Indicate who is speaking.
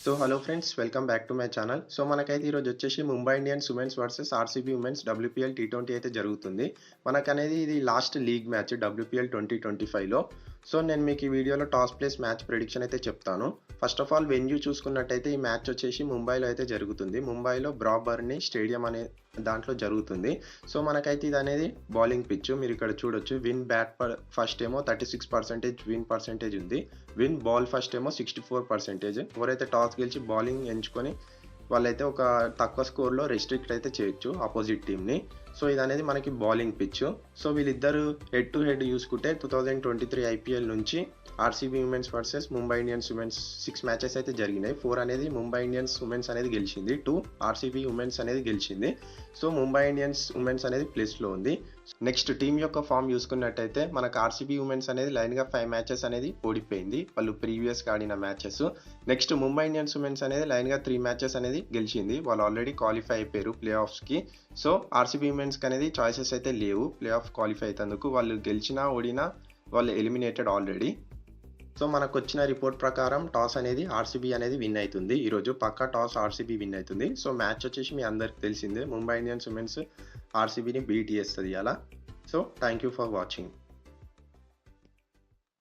Speaker 1: So hello friends, welcome back to my channel. So మనకైతే ఈరోజు వచ్చేసి Mumbai Indians women's versus RCB women's WPL T20 అయితే జరుగుతుంది. మనకనేది ఇది లాస్ట్ లీగ్ మ్యాచ్ WPL 2025లో. సో నేను మీకు ఈ వీడియోలో టాస్ ప్లేస్ మ్యాచ్ ప్రెడిక్షన్ అయితే చెప్తాను. ఫస్ట్ ఆఫ్ ఆల్ వెన్యూ చూసుకున్నట్టయితే ఈ మ్యాచ్ వచ్చేసి ముంబైలో అయితే జరుగుతుంది. ముంబైలో బ్రాబర్ని స్టేడియం అనే దాంట్లో జరుగుతుంది. సో మనకైతే ఇది అనేది బౌలింగ్ పిచ్. మీరు ఇక్కడ చూడొచ్చు, విన్ బ్యాట్ ఫస్ట్ ఏమో 36% విన్ పర్సెంటేజ్ ఉంది. విన్ బాల్ ఫస్ట్ ఏమో 64%. ఎవరైతే టాస్ గెలిచి బౌలింగ్ ఎంచుకొని వాళ్ళైతే ఒక తక్కువ స్కోర్లో రెస్ట్రిక్ట్ అయితే చేయొచ్చు ఆపోజిట్ టీమ్ని. సో ఇది అనేది మనకి బౌలింగ్ పిచ్. సో వీళ్ళిద్దరు హెడ్ టు హెడ్ చూసుకుంటే 2023 IPL నుంచి RCB women's versus Mumbai Indians women's 6 matches అయితే జరిగినాయి. 4 అనేది ముంబై ఇండియన్స్ ఉమెన్స్ అనేది గెలిచింది, 2 ఆర్సీబీ ఉమెన్స్ అనేది గెలిచింది. సో ముంబై ఇండియన్స్ ఉమెన్స్ అనేది ప్లేస్లో ఉంది. నెక్స్ట్ టీం యొక్క ఫామ్ చూసుకున్నట్టయితే మనకు ఆర్సీబీ ఉమెన్స్ అనేది లైన్గా 5 మ్యాచెస్ అనేది ఓడిపోయింది వాళ్ళు ప్రీవియస్గా ఆడిన matches. Next Mumbai Indians women's అనేది లైన్గా 3 మ్యాచెస్ అనేది గెలిచింది. వాళ్ళు ఆల్రెడీ క్వాలిఫై అయిపోయారు ప్లే ఆఫ్స్కి. సో ఆర్సీబీ ఉమెన్స్కి అనేది చాయిసెస్ అయితే లేవు ప్లే ఆఫ్ క్వాలిఫై అయ్యేందుకు. వాళ్ళు గెలిచినా ఓడినా వాళ్ళు ఎలిమినేటెడ్ ఆల్రెడీ. సో మనకు వచ్చిన రిపోర్ట్ ప్రకారం టాస్ అనేది ఆర్సీబీ అనేది విన్ అవుతుంది. ఈరోజు పక్కా టాస్ ఆర్సీబీ విన్ అవుతుంది. సో మ్యాచ్ వచ్చేసి మీ అందరికి తెలిసిందే, ముంబై ఇండియన్స్ ఉమెన్స్ ఆర్సీబీని బీట్ చేస్తుంది అలా. So thank you for watching.